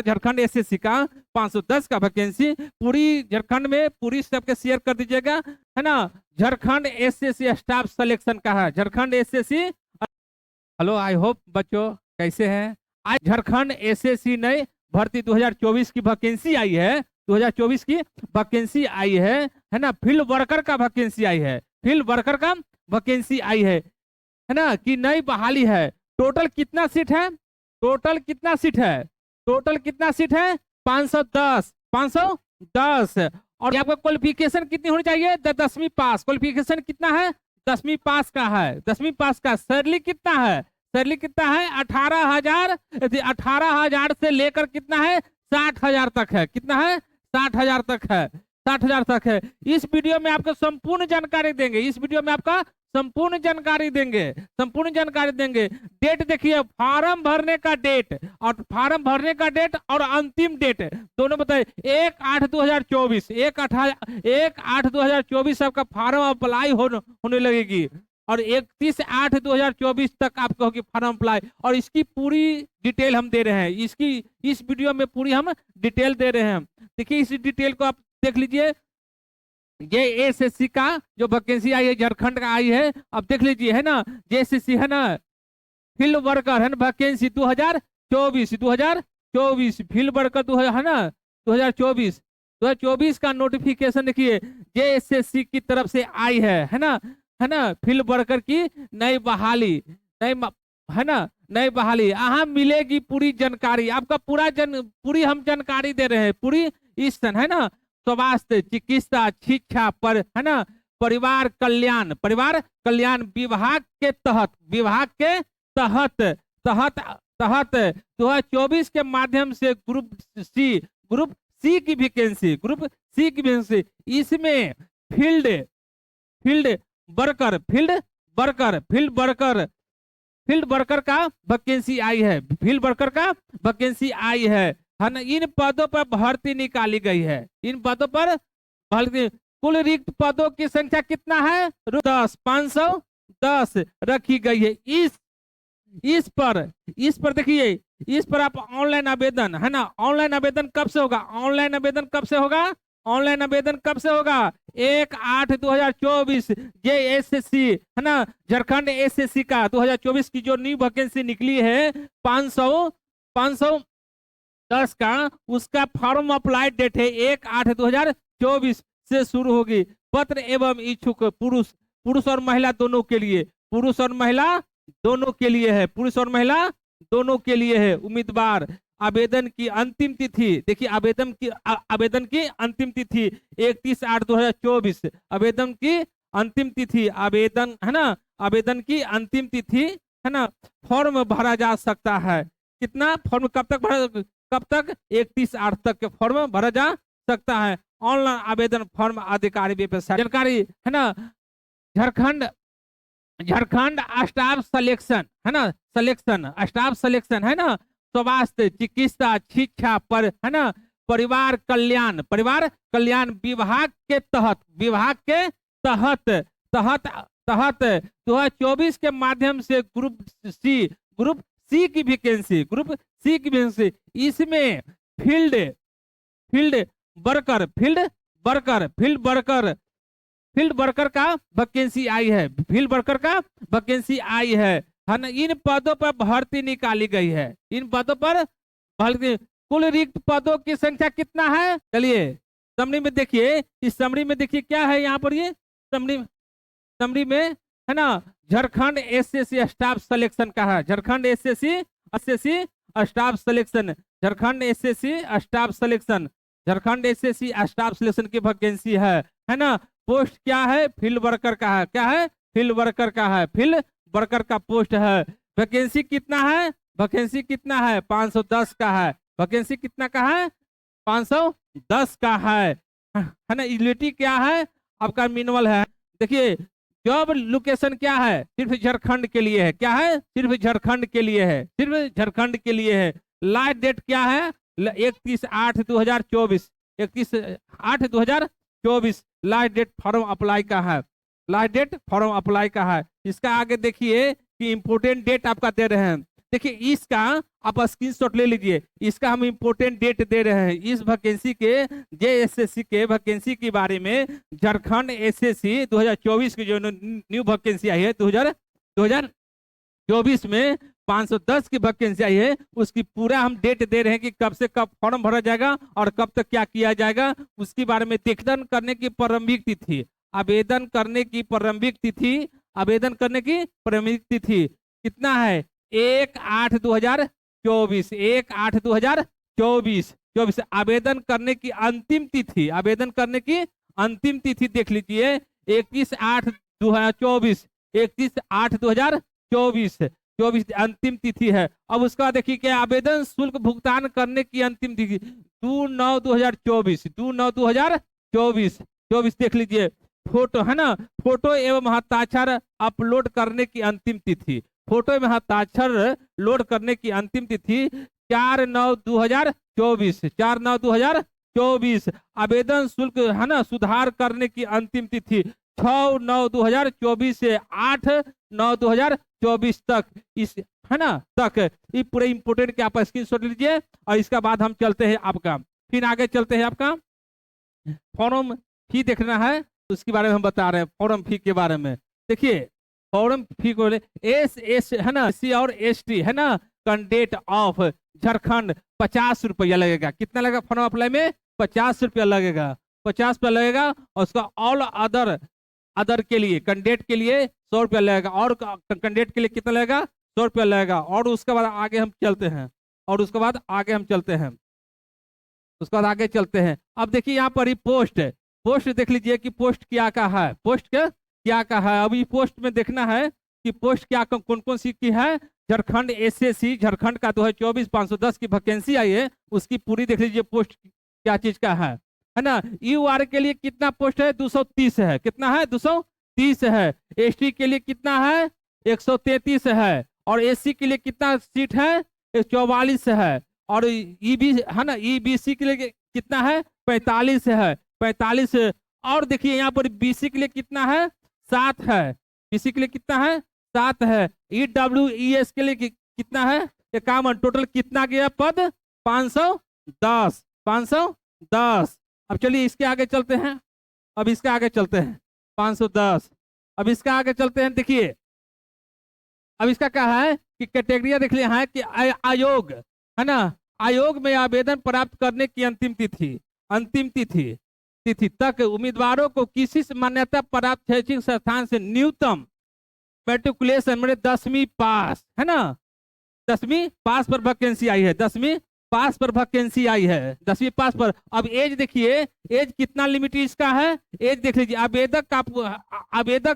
Jharkhand SSC का 510 का vacancy पूरी झारखंड में पूरी सबके शेयर कर दीजिएगा, है ना। झारखंड एसएससी स्टाफ सिलेक्शन का है, Jharkhand SSC. Hello, I hope बच्चों कैसे हैं। आज झारखंड एसएससी नई भर्ती 2024 की वैकेंसी आई है, 2024 की वैकेंसी आई है ना। फील्ड वर्कर का वैकेंसी आई है, फील्ड वर्कर का वैकेंसी आई है ना, कि नई बहाली है। टोटल कितना सीट है, टोटल कितना सीट है, टोटल कितना सीट है 510, 510। और आपका क्वालिफिकेशन कितनी होनी चाहिए, 10वीं पास। क्वालिफिकेशन कितना है, 10वीं पास का है, 10वीं पास का। सैलरी कितना है, सैलरी कितना है 18,000, 18,000 से लेकर कितना है 60,000 तक है, कितना है 60,000 तक है, 60,000 तक है। इस वीडियो में आपको संपूर्ण जानकारी देंगे, इस वीडियो में आपका संपूर्ण जानकारी देंगे, संपूर्ण जानकारी देंगे। डेट देखिए, फार्म भरने का डेट और फार्म भरने का डेट और अंतिम डेट दोनों बताइए। 1/8/2024, 1/8/2024 आपका फार्म अप्लाई होने लगेगी और 31/8/2024 तक आपको होगी फार्म अप्लाई। और इसकी पूरी डिटेल हम दे रहे हैं, इसकी इस वीडियो में पूरी हम डिटेल दे रहे हैं। देखिए इस डिटेल को आप देख लीजिए। ये एसएससी का जो वैकेंसी आई है झारखंड का आई है, अब देख लीजिए, है ना। जेएसएससी है ना, फील्ड वर्कर है ना, वैकेंसी 2024 फील्ड वर्कर है ना 2024 का नोटिफिकेशन देखिए जेएसएससी की तरफ से आई है ना, है ना। फील्ड वर्कर की नई बहाली, है ना, नई बहाली। यहाँ मिलेगी पूरी जानकारी आपका, पूरी हम जानकारी दे रहे हैं, पूरी इस है ना। स्वास्थ्य, चिकित्सा, शिक्षा पर, है ना, परिवार कल्याण विभाग के तहत 2024 के माध्यम से ग्रुप सी की वैकेंसी, इसमें फील्ड वर्कर का वैकेंसी आई है, फील्ड वर्कर का वैकेंसी आई है ना। इन पदों पर भर्ती निकाली गई है, इन पदों पर भर्ती। कुल रिक्त पदों की संख्या कितना है 10, 510 रखी गई है। इस पर देखिए, इस पर आप ऑनलाइन आवेदन, है ना, ऑनलाइन आवेदन कब से होगा, ऑनलाइन आवेदन कब से होगा, ऑनलाइन आवेदन कब से होगा 1/8/2024 जेएसएससी, है ना। झारखंड एसएससी का 2024 की जो न्यू वैकेंसी निकली है 510 का, उसका फॉर्म अप्लाई डेट है 1/8/2024 से शुरू होगी। पत्र एवं इच्छुक पुरुष और महिला दोनों के लिए, पुरुष और महिला दोनों के लिए है, पुरुष और महिला दोनों के लिए है। उम्मीदवार आवेदन की अंतिम तिथि देखिए, आवेदन की अंतिम तिथि 31/8/2024, आवेदन की अंतिम तिथि, आवेदन है ना, आवेदन की अंतिम तिथि, है ना। फॉर्म भरा जा सकता है, कितना फॉर्म कब तक 31/8 तक के फॉर्म भरा जा सकता है। ऑनलाइन आवेदन फॉर्म अधिकारी वेबसाइट जानकारी, है ना। झारखंड स्टाफ सिलेक्शन, है ना, स्टाफ सिलेक्शन, है ना। स्वास्थ्य, चिकित्सा, शिक्षा पर, है ना, परिवार कल्याण विभाग के तहत 2024 के माध्यम से ग्रुप सी की वैकेंसी, इसमें फील्ड वर्कर का वैकेंसी आई है, फील्ड वर्कर का वैकेंसी आई है ना। इन पदों पर भर्ती निकाली गई है, इन पदों पर भर्ती। कुल रिक्त पदों की संख्या कितना है, चलिए समरी में देखिए, इस समरी में देखिए क्या है यहाँ पर, ये समरी में, है ना। झारखंड एसएससी स्टाफ सिलेक्शन का है, Jharkhand SSC staff selection, Jharkhand SSC staff selection की वैकेंसी है ना। पोस्ट क्या है, फील्ड वर्कर का है, क्या है, फील्ड वर्कर का है, फील्ड वर्कर का पोस्ट है। वैकेंसी कितना है, 510 का है, वैकेंसी कितना का है 510 का है ना। एलिजिबिलिटी क्या है आपका, मिनिमल है। देखिए जॉब लोकेशन क्या है, सिर्फ झारखंड के लिए है, क्या है, सिर्फ झारखंड के लिए है, सिर्फ झारखंड के लिए है। लास्ट डेट क्या है 31/8/2024, 31/8/2024 लास्ट डेट फॉर्म अप्लाई का है, लास्ट डेट फॉर्म अप्लाई का है। इसका आगे देखिए कि इंपोर्टेंट डेट आपका दे रहे हैं, देखिए इसका आप स्क्रीनशॉट ले लीजिए, इसका हम इम्पोर्टेंट डेट दे रहे हैं। इस वैकेंसी के जेएसएससी के वैकेंसी के बारे में झारखंड एसएससी 2024 की जो न्यू वैकेंसी आई है 2024 में 510 की वैकेंसी आई है, उसकी पूरा हम डेट दे रहे हैं कि कब से कब फॉर्म भरा जाएगा और कब तक क्या किया जाएगा। उसके बारे में आवेदन करने की प्रारंभिक तिथि, आवेदन करने की प्रारंभिक तिथि, आवेदन करने की प्रारंभिक तिथि कितना है 1/8/2024, 1/8/2024। आवेदन करने की अंतिम तिथि, आवेदन करने की अंतिम तिथि देख लीजिए 31/8/2024, 31/8/2024 अंतिम तिथि है। अब उसका देखिए कि आवेदन शुल्क भुगतान करने की अंतिम तिथि 2/9/2024, 2/9/2024 देख लीजिए। फोटो है ना, फोटो एवं हस्ताक्षर अपलोड करने की अंतिम तिथि, फोटो एवं हस्ताक्षर लोड करने की अंतिम तिथि 4/9/2024, 4/9/2024। आवेदन शुल्क है ना सुधार करने की अंतिम तिथि 6/9/2024 से 8/9/2024 तक, इस है ना तक। ये पूरे इंपोर्टेंट के आप स्क्रीनशॉट लीजिए और इसका बाद हम चलते हैं आपका, फिर आगे चलते हैं आपका फॉर्म फी देखना है, उसके बारे में हम बता रहे हैं फॉर्म फी के बारे में। देखिए फॉर्म फी को एस है ना सी और एसटी है ना कैंडिडेट ऑफ झारखंड 50 रुपया लगेगा। कितना लगेगा फॉर्म अप्लाई में 50 रुपया लगेगा, 50 रुपया लगेगा। और उसका ऑल अदर के लिए कैंडिडेट के लिए 100 रुपया लगेगा, और कैंडिडेट के लिए कितना लगेगा 100 रुपया लगेगा। और उसके बाद आगे हम चलते हैं, और उसके बाद आगे हम चलते हैं, उसके बाद आगे चलते हैं। अब देखिए यहाँ पर ही पोस्ट है, पोस्ट देख लीजिए कि पोस्ट क्या का है, पोस्ट क्या का है। अभी पोस्ट में देखना है कि पोस्ट क्या कौन कौन सी की है। झारखंड एसएससी झारखंड का 2024 510 की वैकेंसी आई है, उसकी पूरी देख लीजिए पोस्ट क्या चीज का है ना। यूआर के लिए कितना पोस्ट है 230 है, कितना है 230 है। एसटी के लिए कितना है 133 है। और एससी के लिए कितना सीट है 44 है। और ईबी है ना ईबीसी के लिए कितना है 45 है, 45। और देखिए यहाँ पर बीसी के लिए कितना है 7 है, बीसी के लिए कितना है 7 है। ईडब्ल्यूईएस के लिए कितना है 51। टोटल कितना गया पद 510, 510। अब चलिए इसके आगे चलते हैं, अब इसके आगे चलते हैं 510। अब इसका आगे चलते हैं, देखिए अब इसका क्या है कि कैटेगरी देख लिया है कि आयोग है ना, आयोग में आवेदन प्राप्त करने की अंतिम तिथि तक उम्मीदवारों को किसी से मान्यता प्राप्त शैक्षिक संस्थान से न्यूनतम मैट्रिकुलेशन मतलब 10वीं पास है ना, 10वीं पास पर वैकेंसी आई है, 10वीं पास पर वैकेंसी आई है, 10वीं पास पर। अब एज देखिए, एज कितना लिमिट इसका है, एज देख लीजिए। आवेदक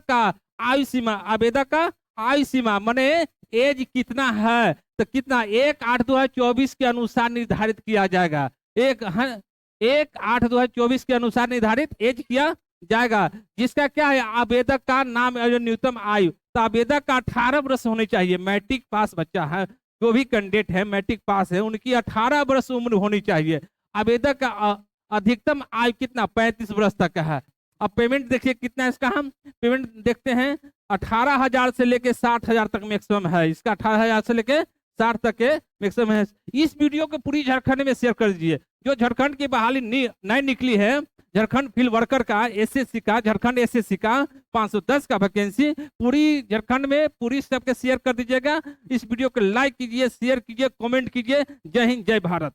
का आयु सीमा, आवेदक का आयु सीमा माने एज कितना है तो कितना 1/8/2024 के अनुसार निर्धारित किया जाएगा, 1/8/2024 के अनुसार निर्धारित एज किया जाएगा। जिसका क्या है आवेदक का नाम न्यूनतम आयु, तो आवेदक का 18 वर्ष होनी चाहिए। मैट्रिक पास बच्चा है, जो भी कैंडिडेट है मैट्रिक पास है, उनकी 18 वर्ष उम्र होनी चाहिए। आवेदक का अधिकतम आयु कितना 35 वर्ष तक का है। अब पेमेंट देखिए कितना इसका, हम पेमेंट देखते हैं 18,000 से लेके 60,000 तक मैक्सिमम है इसका, 18,000 से लेके 60 तक के मैक्सिमम है। इस वीडियो को पूरी झारखंड में शेयर कर दीजिए। जो झारखंड की बहाली नई निकली है, झारखंड फील्ड वर्कर का एसएससी का, झारखंड एसएससी का 510 का वैकेंसी पूरी झारखंड में पूरी सबके शेयर कर दीजिएगा। इस वीडियो को लाइक कीजिए, शेयर कीजिए, कमेंट कीजिए। जय हिंद, जय भारत।